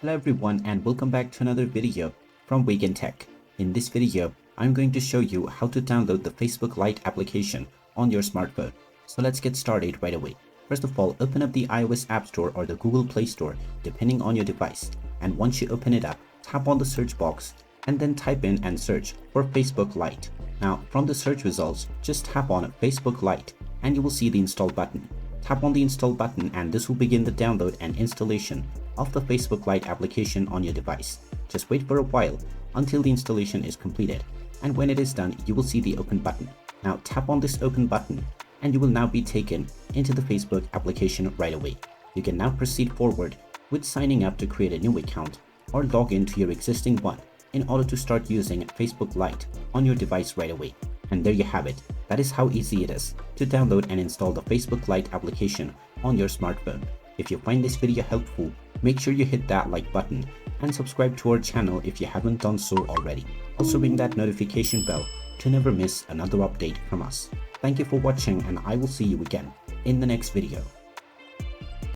Hello everyone and welcome back to another video from Wake&Tech. In this video, I'm going to show you how to download the Facebook Lite application on your smartphone. So let's get started right away. First of all, open up the iOS App Store or the Google Play Store depending on your device. And once you open it up, tap on the search box and then type in and search for Facebook Lite. Now from the search results, just tap on Facebook Lite and you will see the install button. Tap on the install button and this will begin the download and installation of the Facebook Lite application on your device. Just wait for a while until the installation is completed, and when it is done you will see the open button. Now tap on this open button and you will now be taken into the Facebook application right away. You can now proceed forward with signing up to create a new account or log into your existing one in order to start using Facebook Lite on your device right away. And there you have it. That is how easy it is to download and install the Facebook Lite application on your smartphone. If you find this video helpful, make sure you hit that like button and subscribe to our channel if you haven't done so already. Also ring that notification bell to never miss another update from us. Thank you for watching and I will see you again in the next video.